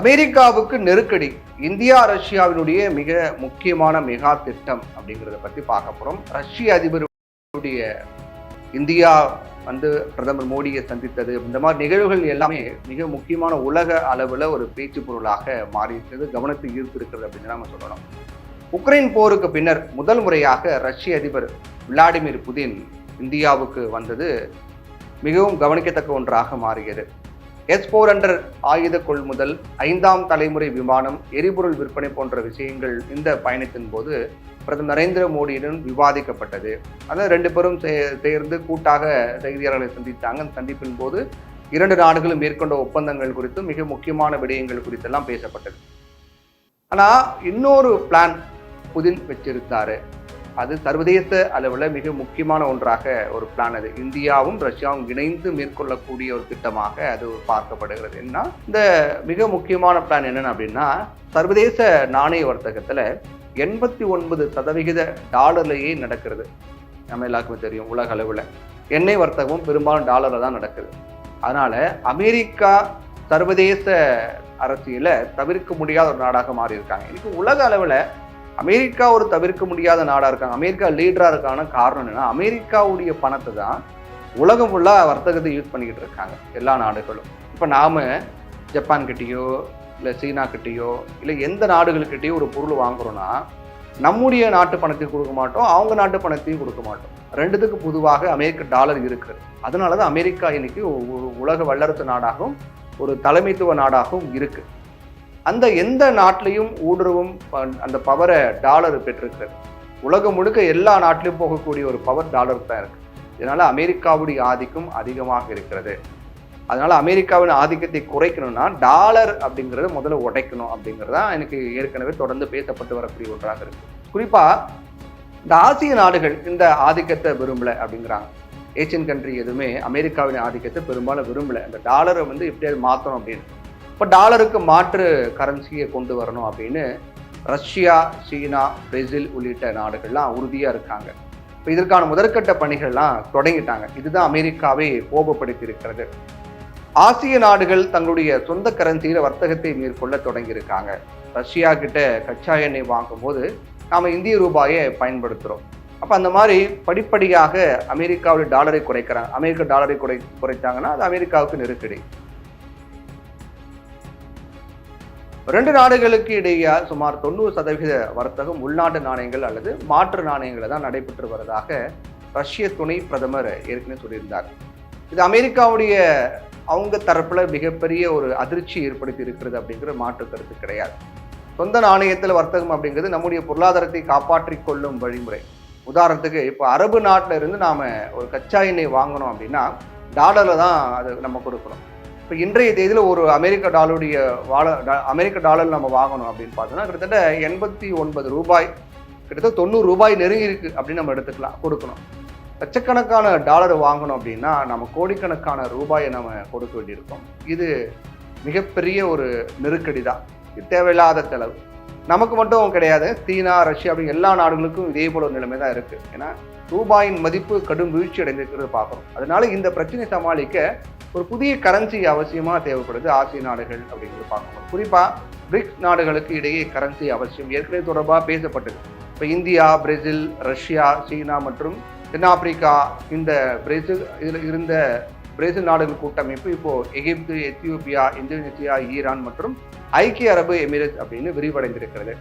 அமெரிக்காவுக்கு நெருக்கடி, இந்தியா ரஷ்யாவினுடைய மிக முக்கியமான மெகா திட்டம் அப்படிங்கிறத பற்றி பார்க்க போகிறோம். ரஷ்ய அதிபருடைய இந்தியா பிரதமர் மோடியை சந்தித்தது, இந்த மாதிரி நிகழ்வுகள் எல்லாமே மிக முக்கியமான உலக அளவில் ஒரு பேச்சு பொருளாக மாறியிருக்கிறது, கவனத்தை ஈர்த்திருக்கிறது அப்படின்னு நம்ம சொல்லணும். உக்ரைன் போருக்கு பின்னர் முதல் முறையாக ரஷ்ய அதிபர் விளாடிமிர் புதின் இந்தியாவுக்கு வந்தது மிகவும் கவனிக்கத்தக்க ஒன்றாக மாறியது. S-400 ஆயுத கொள்முதல், 5ஆம் தலைமுறை விமானம், எரிபொருள் விற்பனை போன்ற விஷயங்கள் இந்த பயணத்தின் போது பிரதமர் நரேந்திர மோடியுடன் விவாதிக்கப்பட்டது. அதாவது 2 பேரும் சேர்ந்து கூட்டாக செய்தியாளர்களை சந்தித்தாங்க. அந்த சந்திப்பின் போது 2 நாடுகளும் மேற்கொண்ட ஒப்பந்தங்கள் குறித்து மிக முக்கியமான விடயங்கள் குறித்தெல்லாம் பேசப்பட்டது. ஆனால் இன்னொரு பிளான் புதின் வச்சிருந்தாரு. அது சர்வதேச அளவில் மிக முக்கியமான ஒன்றாக ஒரு பிளான். அது இந்தியாவும் ரஷ்யாவும் இணைந்து மேற்கொள்ளக்கூடிய ஒரு திட்டமாக அது பார்க்கப்படுகிறது. என்ன இந்த மிக முக்கியமான பிளான் என்னன்னு அப்படின்னா, சர்வதேச நாணய வர்த்தகத்தில் 89% டாலர்லேயே நடக்கிறது. நம்ம எல்லாருக்குமே தெரியும், உலக அளவில் எண்ணெய் வர்த்தகமும் பெரும்பாலும் டாலரில் தான் நடக்குது. அதனால அமெரிக்கா சர்வதேச அரசியலை தவிர்க்க முடியாத ஒரு நாடாக மாறி இருக்காங்க. இன்னைக்கு உலக அளவில் அமெரிக்கா ஒரு தவிர்க்க முடியாத நாடாக இருக்காங்க. அமெரிக்கா லீடராக இருக்கான காரணம் என்னன்னா, அமெரிக்காவுடைய பணத்தை தான் உலகம் ஃபுல்லாக வர்த்தகத்தை யூஸ் பண்ணிக்கிட்டு இருக்காங்க எல்லா நாடுகளும். இப்போ நாம் ஜப்பான் கிட்டேயோ இல்லை சீனா கிட்டேயோ இல்லை எந்த நாடுகளுக்கிட்டேயோ ஒரு பொருள் வாங்குறோன்னா நம்முடைய நாட்டு பணத்தையும் கொடுக்க மாட்டோம், அவங்க நாட்டு பணத்தையும் கொடுக்க மாட்டோம். ரெண்டுத்துக்கு பொதுவாக அமெரிக்க டாலர் இருக்குது. அதனால தான் அமெரிக்கா இன்னைக்கு ஒரு உலக வல்லரசு நாடாகவும் ஒரு தலைமைத்துவ நாடாகவும் இருக்குது. அந்த எந்த நாட்டிலையும் ஊடுருவும் அந்த பவரை டாலர் பெற்றிருக்கிறது. உலகம் முழுக்க எல்லா நாட்டிலையும் போகக்கூடிய ஒரு பவர் டாலருக்கு தான் இருக்குது. இதனால் அமெரிக்காவுடைய ஆதிக்கம் அதிகமாக இருக்கிறது. அதனால் அமெரிக்காவின் ஆதிக்கத்தை குறைக்கணும்னா டாலர் அப்படிங்கிறத முதல்ல உடைக்கணும் அப்படிங்கிறது தான் எனக்கு ஏற்கனவே தொடர்ந்து பேசப்பட்டு வரக்கூடிய ஒன்றாக இருக்குது. குறிப்பாக இந்த ஆசிய நாடுகள் இந்த ஆதிக்கத்தை விரும்பலை அப்படிங்கிறாங்க. ஏசியன் கண்ட்ரி எதுவுமே அமெரிக்காவின் ஆதிக்கத்தை பெரும்பாலும் விரும்பலை. அந்த டாலரை எப்படியாவது மாற்றணும் அப்படின்னு. இப்போ டாலருக்கு மாற்று கரன்சியை கொண்டு வரணும் அப்படின்னு ரஷ்யா, சீனா, பிரேசில் உள்ளிட்ட நாடுகள்லாம் உறுதியாக இருக்காங்க. இப்போ இதற்கான முதற்கட்ட பணிகள்லாம் தொடங்கிட்டாங்க. இதுதான் அமெரிக்காவை கோபப்படுத்தி இருக்கிறது. ஆசிய நாடுகள் தங்களுடைய சொந்த கரன்சியில் வர்த்தகத்தை மேற்கொள்ள தொடங்கியிருக்காங்க. ரஷ்யா கிட்ட கச்சா எண்ணெய் வாங்கும்போது நாம் இந்திய ரூபாயை பயன்படுத்துகிறோம். அப்போ அந்த மாதிரி படிப்படியாக அமெரிக்காவுடைய டாலரை குறைக்கிறாங்க. அமெரிக்க டாலரை குறைச்சாங்கன்னா அது அமெரிக்காவுக்கு நெருக்கடி. 2 நாடுகளுக்கு இடையே சுமார் 90% வர்த்தகம் உள்நாட்டு நாணயங்கள் அல்லது மாற்று நாணயங்களை தான் நடைபெற்று வருவதாக ரஷ்ய துணை பிரதமர் ஏற்கனவே சொல்லியிருந்தார். இது அமெரிக்காவுடைய அவங்க தரப்புல மிகப்பெரிய ஒரு அதிர்ச்சி ஏற்படுத்தி இருக்கிறது அப்படிங்கிற மாற்று கருத்து கிடையாது. சொந்த நாணயத்தில் வர்த்தகம் அப்படிங்கிறது நம்முடைய பொருளாதாரத்தை காப்பாற்றிக் கொள்ளும் வழிமுறை. உதாரணத்துக்கு இப்போ அரபு நாட்டில் இருந்து நாம ஒரு கச்சா எண்ணெய் வாங்கணும் அப்படின்னா டாலர்ல தான் அது நம்ம கொடுக்கணும். இப்போ இன்றைய தேதியில் ஒரு அமெரிக்க டாலர் நம்ம வாங்கணும் அப்படின்னு பார்த்தோம்னா கிட்டத்தட்ட 89 ரூபாய், கிட்டத்தட்ட 90 ரூபாய் நெருங்கி இருக்கு அப்படின்னு நம்ம எடுத்துக்கலாம், கொடுக்கணும். லட்சக்கணக்கான டாலர் வாங்கணும் அப்படின்னா நம்ம கோடிக்கணக்கான ரூபாயை நம்ம கொடுக்க வேண்டியிருக்கோம். இது மிகப்பெரிய ஒரு நெருக்கடி தான். இது தேவையில்லாத செலவு. நமக்கு மட்டும் கிடையாது, சீனா, ரஷ்யா அப்படின்னு எல்லா நாடுகளுக்கும் இதே போல ஒரு நிலைமை தான் இருக்குது. ஏன்னா ரூபாயின் மதிப்பு கடும் வீழ்ச்சி அடைந்திருக்கிறது பார்க்குறோம். அதனால இந்த பிரச்சனை சமாளிக்க ஒரு புதிய கரன்சி அவசியமாக தேவைப்படுது ஆசிய நாடுகள் அப்படிங்கிறது பார்க்கணும். குறிப்பாக பிரிக்ஸ் நாடுகளுக்கு இடையே கரன்சி அவசியம் ஏற்கனவே தொடர்பாக பேசப்பட்டது. இப்போ இந்தியா, பிரேசில், ரஷ்யா, சீனா மற்றும் தென்னாப்பிரிக்கா, இந்த இதில் இருந்த பிரேசில் நாடுகள் கூட்டமைப்பு இப்போ எகிப்து, எத்தியோப்பியா, இந்தோனேசியா, ஈரான் மற்றும் ஐக்கிய அரபு எமிரேட்ஸ் அப்படின்னு விரிவடைந்திருக்கிறது.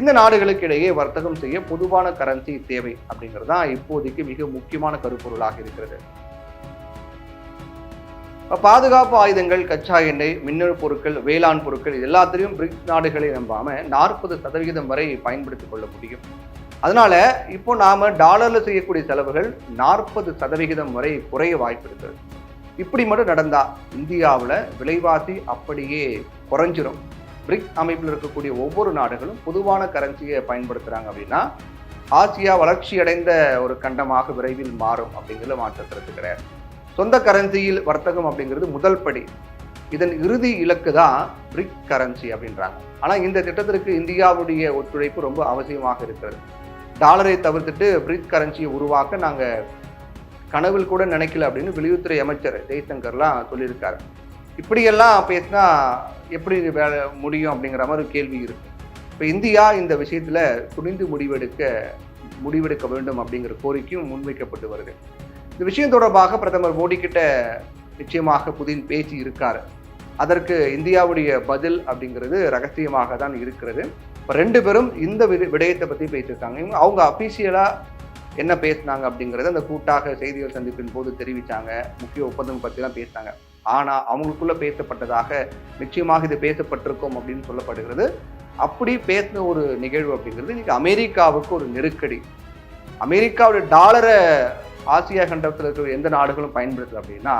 இந்த நாடுகளுக்கு இடையே வர்த்தகம் செய்ய பொதுவான கரன்சி தேவை அப்படிங்கிறது தான் இப்போதைக்கு மிக முக்கியமான கருப்பொருளாக இருக்கிறது. பாதுகாப்பு ஆயுதங்கள், கச்சா எண்ணெய், மின்னணு பொருட்கள், வேளாண் பொருட்கள் இது எல்லாத்திலையும் பிரிக்ஸ் நாடுகளை நம்பாம 40% வரை பயன்படுத்திக் கொள்ள முடியும். அதனால இப்போ நாம டாலர்ல செய்யக்கூடிய செலவுகள் 40% வரை குறைய வாய்ப்பு இருக்கிறது. இப்படி மட்டும் நடந்தா இந்தியாவில் விலைவாசி அப்படியே குறைஞ்சிரும். பிரிக்ஸ் அமைப்பில் இருக்கக்கூடிய ஒவ்வொரு நாடுகளும் பொதுவான கரன்சியை பயன்படுத்துறாங்க அப்படின்னா ஆசியா வளர்ச்சி அடைந்த ஒரு கண்டமாக விரைவில் மாறும் அப்படிங்கிறத மாற்றத்திற்கு கிடையாது. சொந்த கரன்சியில் வர்த்தகம் அப்படிங்கிறது முதல் படி. இதன் இறுதி இலக்கு தான் பிரிக்ஸ் கரன்சி அப்படின்றாங்க. ஆனால் இந்த திட்டத்திற்கு இந்தியாவுடைய ஒத்துழைப்பு ரொம்ப அவசியமாக இருக்கிறது. டாலரை தவிர்த்துட்டு பிரிக்ஸ் கரன்சியை உருவாக்க நாங்கள் கனவில் கூட நினைக்கல அப்படின்னு வெளியுறவுத்துறை அமைச்சர் ஜெய்சங்கர்லாம் சொல்லியிருக்காரு. இப்படியெல்லாம் பேசினா எப்படி வேலை முடியும் அப்படிங்கிற மாதிரி ஒரு கேள்வி இருக்கு. இப்போ இந்தியா இந்த விஷயத்துல துணிந்து முடிவெடுக்க வேண்டும் அப்படிங்கிற கோரிக்கையும் முன்வைக்கப்பட்டு வருது. இந்த விஷயம் தொடர்பாக பிரதமர் மோடி கிட்ட நிச்சயமாக புதின் பேசி இருக்காரு. அதற்கு இந்தியாவுடைய பதில் அப்படிங்கிறது ரகசியமாக தான் இருக்கிறது. இப்போ 2 பேரும் இந்த விடயத்தை பற்றி பேசியிருக்காங்க. அவங்க அஃபீஷியலா என்ன பேசினாங்க அப்படிங்கிறத அந்த கூட்டாக செய்திகள் சந்திப்பின் போது தெரிவித்தாங்க. முக்கிய ஒப்பந்தம் பற்றிலாம் பேசினாங்க. ஆனால் அவங்களுக்குள்ள பேசப்பட்டதாக நிச்சயமாக இது பேசப்பட்டிருக்கும் அப்படின்னு சொல்லப்படுகிறது. அப்படி பேசின ஒரு நிகழ்வு அப்படிங்கிறது இன்னைக்கு அமெரிக்காவுக்கு ஒரு நெருக்கடி. அமெரிக்காவுடைய டாலரை ஆசியா கண்டத்தில் இருக்கிற எந்த நாடுகளும் பயன்படுத்துது அப்படின்னா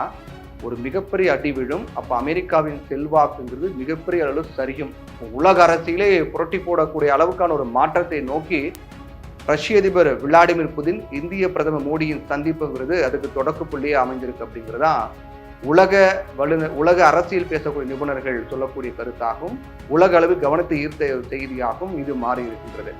ஒரு மிகப்பெரிய அடி விழும். அப்போ அமெரிக்காவின் செல்வாக்குங்கிறது மிகப்பெரிய அளவு சரியும். உலக அரசியலே புரட்டி போடக்கூடிய அளவுக்கான ஒரு மாற்றத்தை நோக்கி ரஷ்ய அதிபர் விளாடிமிர் புதின் இந்திய பிரதமர் மோடியின் சந்திப்புங்கிறது அதுக்கு தொடக்க புள்ளியே அமைந்திருக்கு அப்படிங்கிறதான் உலக அரசியல் பேசக்கூடிய நிபுணர்கள் சொல்லக்கூடிய கருத்தாகவும் உலக அளவில் கவனத்தை ஈர்த்த செய்தியாகவும் இது மாறி இருக்கின்றது.